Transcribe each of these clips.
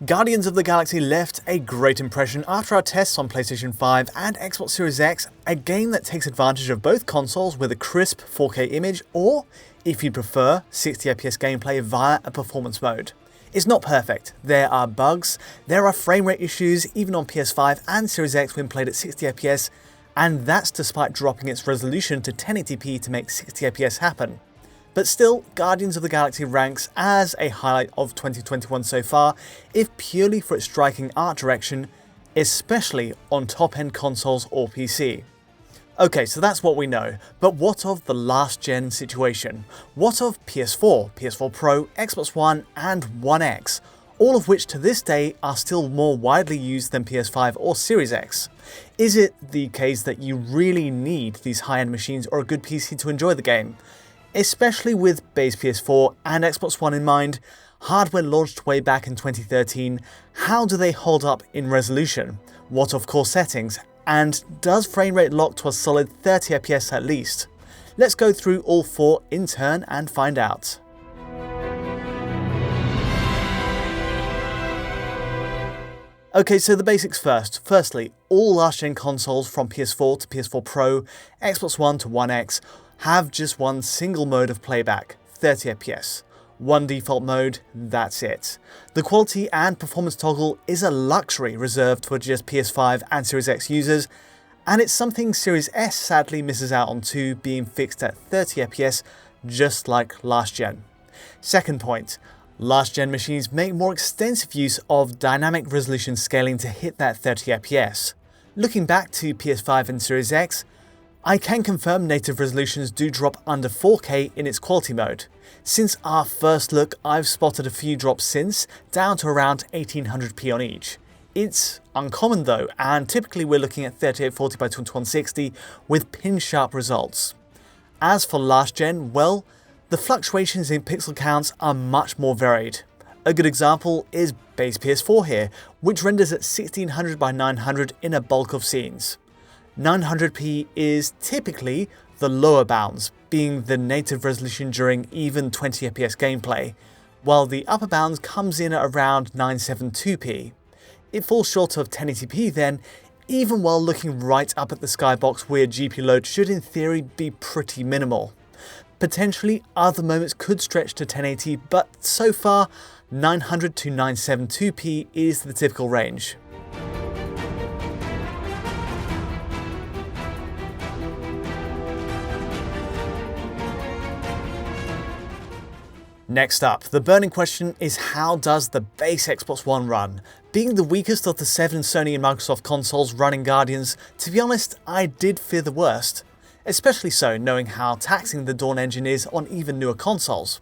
Guardians of the Galaxy left a great impression after our tests on PlayStation 5 and Xbox Series X, a game that takes advantage of both consoles with a crisp 4K image or, if you prefer, 60fps gameplay via a performance mode. It's not perfect, there are bugs, there are frame rate issues even on PS5 and Series X when played at 60fps, and that's despite dropping its resolution to 1080p to make 60fps happen. But still, Guardians of the Galaxy ranks as a highlight of 2021 so far, if purely for its striking art direction, especially on top-end consoles or PC. Okay, so that's what we know, but what of the last-gen situation? What of PS4, PS4 Pro, Xbox One, and One X, all of which to this day are still more widely used than PS5 or Series X? Is it the case that you really need these high-end machines or a good PC to enjoy the game? Especially with base PS4 and Xbox One in mind, hardware launched way back in 2013, how do they hold up in resolution? What of core settings? And does frame rate lock to a solid 30fps at least? Let's go through all four in turn and find out. Okay, so the basics first. Firstly, all last-gen consoles from PS4 to PS4 Pro, Xbox One to One X, have just one single mode of playback, 30fps. One default mode, that's it. The quality and performance toggle is a luxury reserved for just PS5 and Series X users, and it's something Series S sadly misses out on too, being fixed at 30fps just like last gen. Second point, last gen machines make more extensive use of dynamic resolution scaling to hit that 30fps. Looking back to PS5 and Series X, I can confirm native resolutions do drop under 4K in its quality mode. Since our first look, I've spotted a few drops since, down to around 1800p on each. It's uncommon though, and typically we're looking at 3840 by 2160 with pin-sharp results. As for last gen, well, the fluctuations in pixel counts are much more varied. A good example is base PS4 here, which renders at 1600 by 900 in a bulk of scenes. 900p is typically the lower bounds, being the native resolution during even 20fps gameplay, while the upper bounds comes in at around 972p. It falls short of 1080p then, even while looking right up at the skybox where GPU load should in theory be pretty minimal. Potentially other moments could stretch to 1080, but so far 900 to 972p is the typical range. Next up, the burning question is how does the base Xbox One run? Being the weakest of the 7 Sony and Microsoft consoles running Guardians, to be honest, I did fear the worst. Especially so knowing how taxing the Dawn engine is on even newer consoles.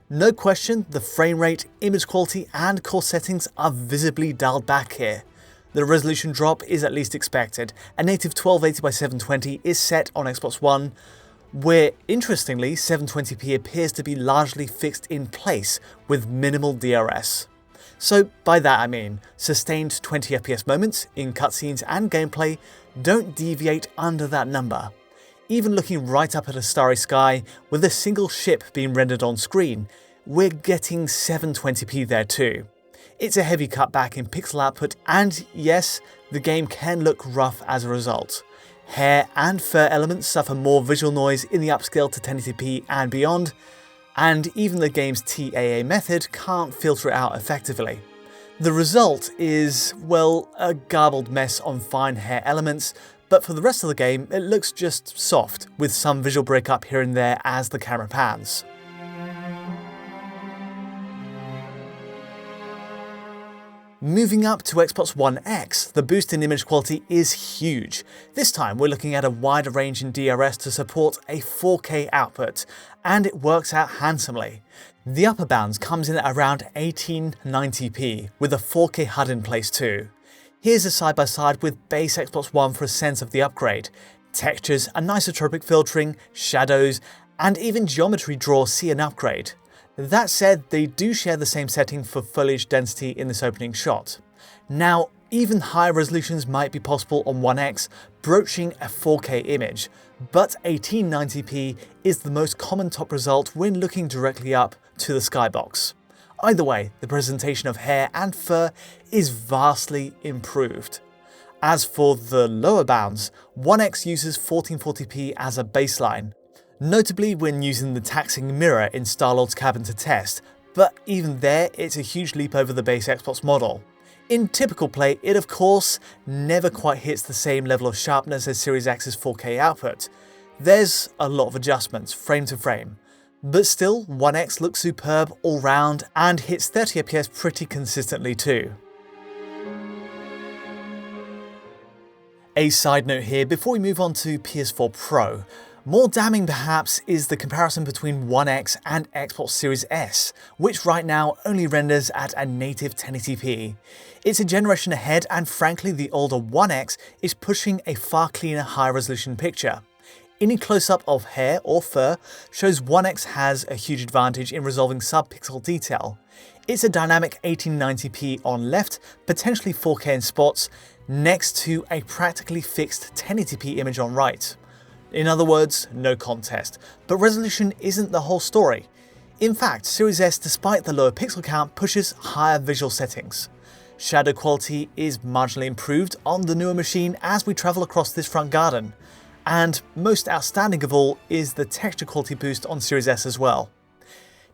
No question, the frame rate, image quality and core settings are visibly dialed back here. The resolution drop is at least expected. A native 1280 by 720 is set on Xbox One, where interestingly 720p appears to be largely fixed in place with minimal DRS. So by that I mean, sustained 20fps moments in cutscenes and gameplay don't deviate under that number. Even looking right up at a starry sky with a single ship being rendered on screen, we're getting 720p there too. It's a heavy cutback in pixel output and yes, the game can look rough as a result. Hair and fur elements suffer more visual noise in the upscale to 1080p and beyond, and even the game's TAA method can't filter it out effectively. The result is, well, a garbled mess on fine hair elements, but for the rest of the game it looks just soft, with some visual breakup here and there as the camera pans. Moving up to Xbox One X, the boost in image quality is huge. This time we're looking at a wider range in DRS to support a 4K output, and it works out handsomely. The upper bounds comes in at around 1890p, with a 4K HUD in place too. Here's a side-by-side with base Xbox One for a sense of the upgrade. Textures, anisotropic filtering, shadows, and even geometry draw see an upgrade. That said, they do share the same setting for foliage density in this opening shot. Now, even higher resolutions might be possible on One X, broaching a 4K image, but 1890p is the most common top result when looking directly up to the skybox. Either way, the presentation of hair and fur is vastly improved. As for the lower bounds, One X uses 1440p as a baseline, notably when using the taxing mirror in Star-Lord's cabin to test, but even there it's a huge leap over the base Xbox model. In typical play, it of course never quite hits the same level of sharpness as Series X's 4K output. There's a lot of adjustments, frame to frame. But still, One X looks superb all round and hits 30fps pretty consistently too. A side note here before we move on to PS4 Pro. More damning perhaps is the comparison between One X and Xbox Series S, which right now only renders at a native 1080p. It's a generation ahead, and frankly the older One X is pushing a far cleaner high resolution picture. Any close-up of hair or fur shows One X has a huge advantage in resolving sub-pixel detail. It's a dynamic 1890p on left, potentially 4K in spots, next to a practically fixed 1080p image on right. In other words, no contest. But resolution isn't the whole story. In fact, Series S, despite the lower pixel count, pushes higher visual settings. Shadow quality is marginally improved on the newer machine as we travel across this front garden. And most outstanding of all is the texture quality boost on Series S as well.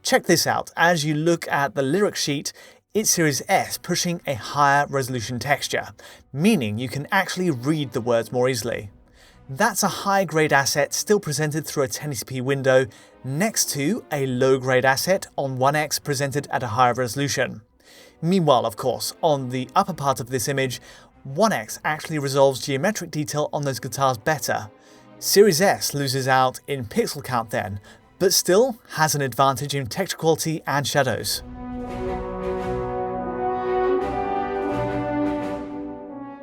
Check this out, as you look at the lyric sheet, it's Series S pushing a higher resolution texture, meaning you can actually read the words more easily. That's a high-grade asset still presented through a 1080p window, next to a low-grade asset on One X presented at a higher resolution. Meanwhile, of course, on the upper part of this image, One X actually resolves geometric detail on those guitars better. Series S loses out in pixel count then, but still has an advantage in texture quality and shadows.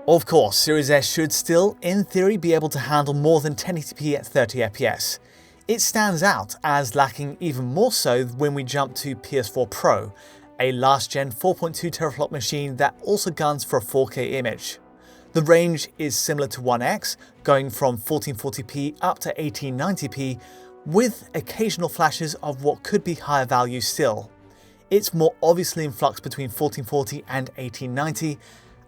Of course, Series S should still, in theory, be able to handle more than 1080p at 30fps. It stands out as lacking even more so when we jump to PS4 Pro, a last-gen 4.2 teraflop machine that also guns for a 4K image. The range is similar to One X, going from 1440p up to 1890p, with occasional flashes of what could be higher value still. It's more obviously in flux between 1440 and 1890,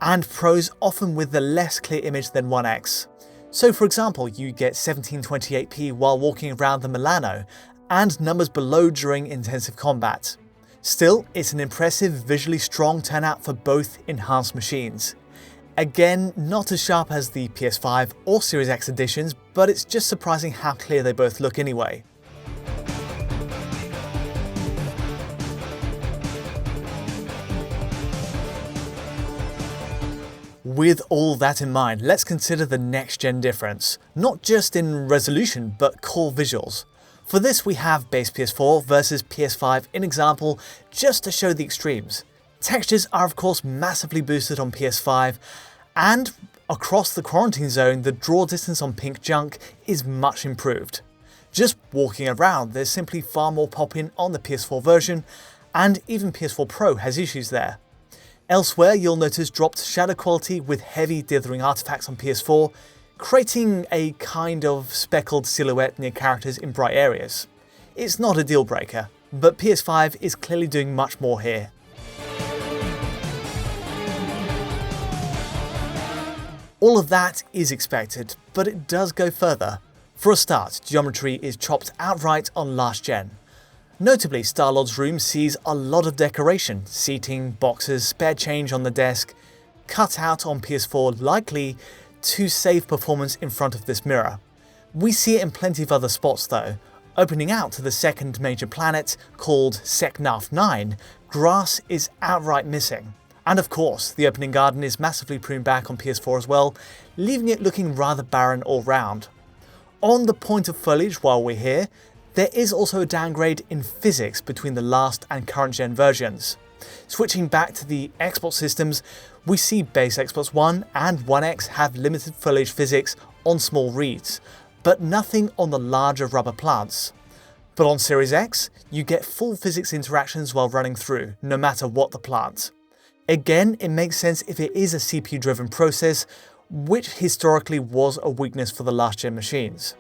and Pros often with the less clear image than One X. So for example, you get 1728p while walking around the Milano, and numbers below during intensive combat. Still, it's an impressive, visually strong turnout for both enhanced machines. Again, not as sharp as the PS5 or Series X editions, but it's just surprising how clear they both look anyway. With all that in mind, let's consider the next-gen difference, not just in resolution, but core visuals. For this we have base PS4 versus PS5 in example, just to show the extremes. Textures are of course massively boosted on PS5, and across the quarantine zone, the draw distance on pink junk is much improved. Just walking around, there's simply far more pop-in on the PS4 version, and even PS4 Pro has issues there. Elsewhere, you'll notice dropped shadow quality with heavy dithering artifacts on PS4, creating a kind of speckled silhouette near characters in bright areas. It's not a deal breaker, but PS5 is clearly doing much more here. All of that is expected, but it does go further. For a start, geometry is chopped outright on last gen. Notably, Star-Lord's room sees a lot of decoration, seating, boxes, spare change on the desk, cut out on PS4 likely to save performance in front of this mirror. We see it in plenty of other spots though. Opening out to the second major planet, called Seknarf 9, grass is outright missing. And of course, the opening garden is massively pruned back on PS4 as well, leaving it looking rather barren all round. On the point of foliage while we're here, there is also a downgrade in physics between the last and current gen versions. Switching back to the Xbox systems, we see base Xbox One and One X have limited foliage physics on small reeds, but nothing on the larger rubber plants. But on Series X, you get full physics interactions while running through, no matter what the plant. Again, it makes sense if it is a CPU-driven process, which historically was a weakness for the last gen machines.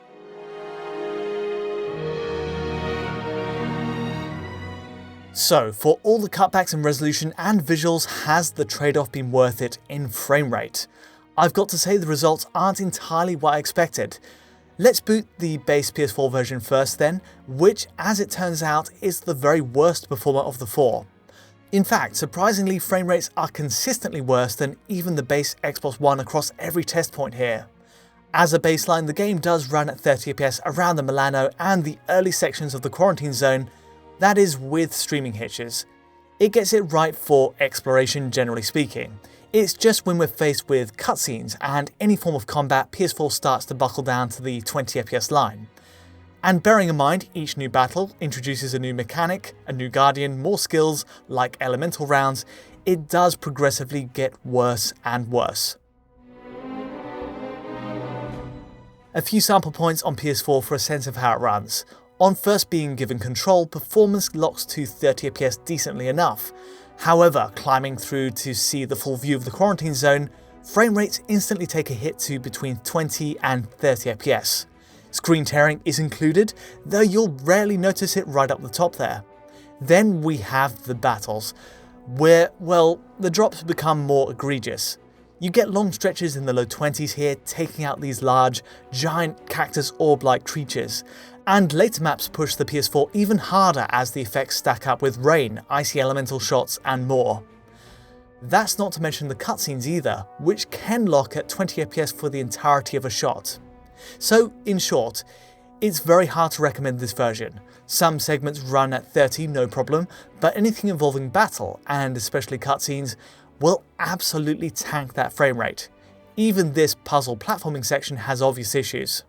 So, for all the cutbacks in resolution and visuals, has the trade-off been worth it in frame rate? I've got to say the results aren't entirely what I expected. Let's boot the base PS4 version first then, which, as it turns out, is the very worst performer of the four. In fact, surprisingly, frame rates are consistently worse than even the base Xbox One across every test point here. As a baseline, the game does run at 30 FPS around the Milano and the early sections of the quarantine zone, that is with streaming hitches. It gets it right for exploration generally speaking. It's just when we're faced with cutscenes and any form of combat, PS4 starts to buckle down to the 20 FPS line. And bearing in mind, each new battle introduces a new mechanic, a new guardian, more skills like elemental rounds, it does progressively get worse and worse. A few sample points on PS4 for a sense of how it runs. On first being given control, performance locks to 30 FPS decently enough. However, climbing through to see the full view of the quarantine zone, frame rates instantly take a hit to between 20 and 30 FPS. Screen tearing is included, though you'll rarely notice it right up the top there. Then we have the battles, where, well, the drops become more egregious. You get long stretches in the low 20s here, taking out these large, giant cactus orb-like creatures. And later maps push the PS4 even harder as the effects stack up with rain, icy elemental shots, and more. That's not to mention the cutscenes either, which can lock at 20 FPS for the entirety of a shot. So, in short, it's very hard to recommend this version. Some segments run at 30, no problem, but anything involving battle, and especially cutscenes, will absolutely tank that frame rate. Even this puzzle platforming section has obvious issues.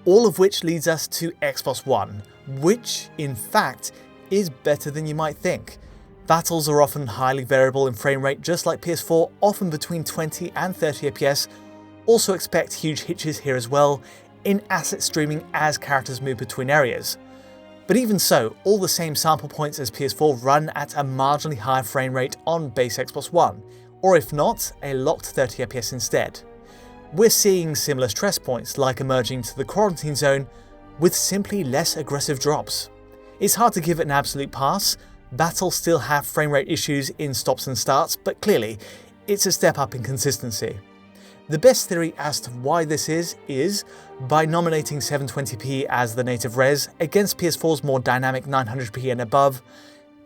All of which leads us to Xbox One, which, in fact, is better than you might think. Battles are often highly variable in frame rate, just like PS4, often between 20 and 30 FPS. Also expect huge hitches here as well, in asset streaming as characters move between areas. But even so, all the same sample points as PS4 run at a marginally higher frame rate on base Xbox One, or if not, a locked 30 FPS instead. We're seeing similar stress points like emerging to the quarantine zone with simply less aggressive drops. It's hard to give it an absolute pass. Battles still have frame rate issues in stops and starts, but clearly it's a step up in consistency. The best theory as to why this is by nominating 720p as the native res against PS4's more dynamic 900p and above,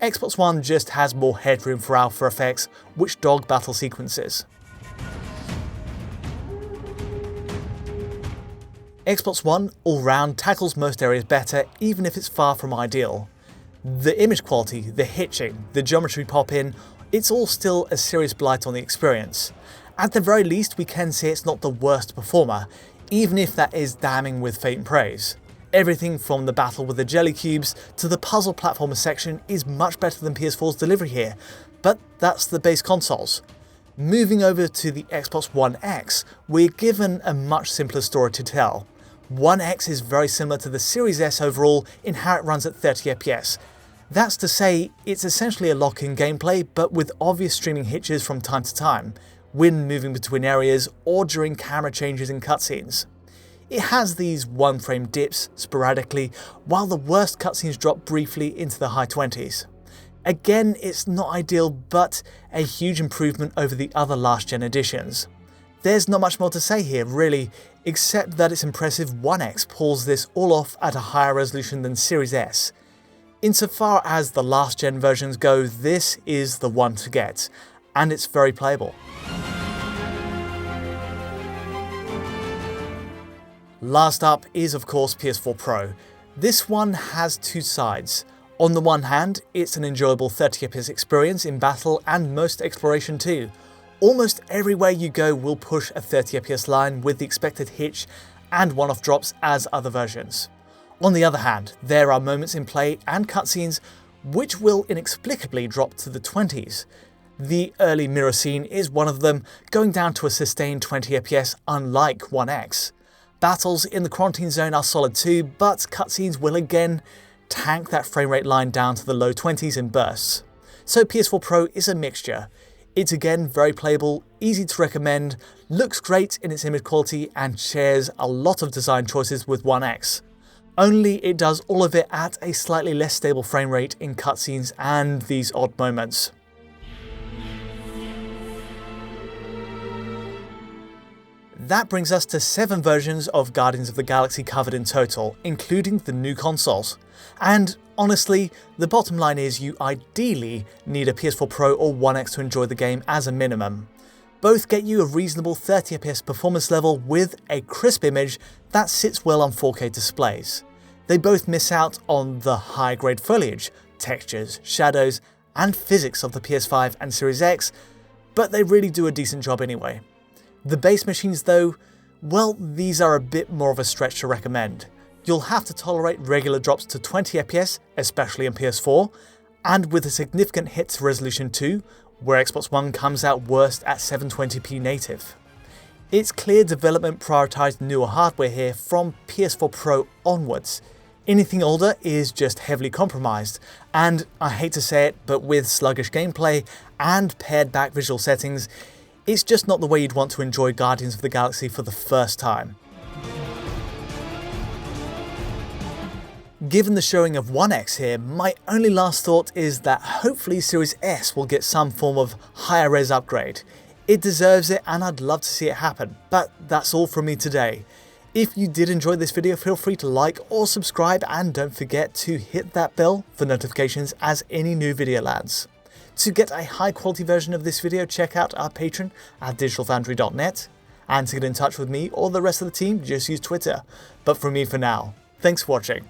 Xbox One just has more headroom for alpha effects which dog battle sequences. Xbox One, all round, tackles most areas better, even if it's far from ideal. The image quality, the hitching, the geometry pop-in, it's all still a serious blight on the experience. At the very least, we can say it's not the worst performer, even if that is damning with faint praise. Everything from the battle with the jelly cubes to the puzzle platformer section is much better than PS4's delivery here, but that's the base consoles. Moving over to the Xbox One X, we're given a much simpler story to tell. One X is very similar to the Series S overall in how it runs at 30 FPS. That's to say, it's essentially a lock-in gameplay, but with obvious streaming hitches from time to time, when moving between areas or during camera changes in cutscenes. It has these one-frame dips sporadically, while the worst cutscenes drop briefly into the high 20s. Again, it's not ideal, but a huge improvement over the other last-gen editions. There's not much more to say here, really, except that it's impressive One X pulls this all off at a higher resolution than Series S. Insofar as the last-gen versions go, this is the one to get, and it's very playable. Last up is of course PS4 Pro. This one has two sides. On the one hand, it's an enjoyable 30 FPS experience in battle and most exploration too. Almost everywhere you go will push a 30 FPS line with the expected hitch and one-off drops as other versions. On the other hand, there are moments in play and cutscenes which will inexplicably drop to the 20s. The early mirror scene is one of them, going down to a sustained 20 FPS unlike One X. Battles in the quarantine zone are solid too, but cutscenes will again tank that frame rate line down to the low 20s in bursts. So PS4 Pro is a mixture. It's again very playable, easy to recommend, looks great in its image quality and shares a lot of design choices with One X. only it does all of it at a slightly less stable frame rate in cutscenes and these odd moments. That brings us to 7 versions of Guardians of the Galaxy covered in total, including the new consoles. And honestly, the bottom line is you ideally need a PS4 Pro or One X to enjoy the game as a minimum. Both get you a reasonable 30fps performance level with a crisp image that sits well on 4K displays. They both miss out on the high-grade foliage, textures, shadows, and physics of the PS5 and Series X, but they really do a decent job anyway. The base machines though, well, these are a bit more of a stretch to recommend. You'll have to tolerate regular drops to 20fps, especially in PS4, and with a significant hit to resolution too, where Xbox One comes out worst at 720p native. It's clear development prioritised newer hardware here from PS4 Pro onwards. Anything older is just heavily compromised, and I hate to say it, but with sluggish gameplay and pared back visual settings, it's just not the way you'd want to enjoy Guardians of the Galaxy for the first time. Given the showing of One X here, my only last thought is that hopefully Series S will get some form of higher res upgrade. It deserves it and I'd love to see it happen, but that's all from me today. If you did enjoy this video, feel free to like or subscribe, and don't forget to hit that bell for notifications as any new video lands. To get a high quality version of this video, check out our Patreon at digitalfoundry.net, and to get in touch with me or the rest of the team, just use Twitter. But from me for now, thanks for watching.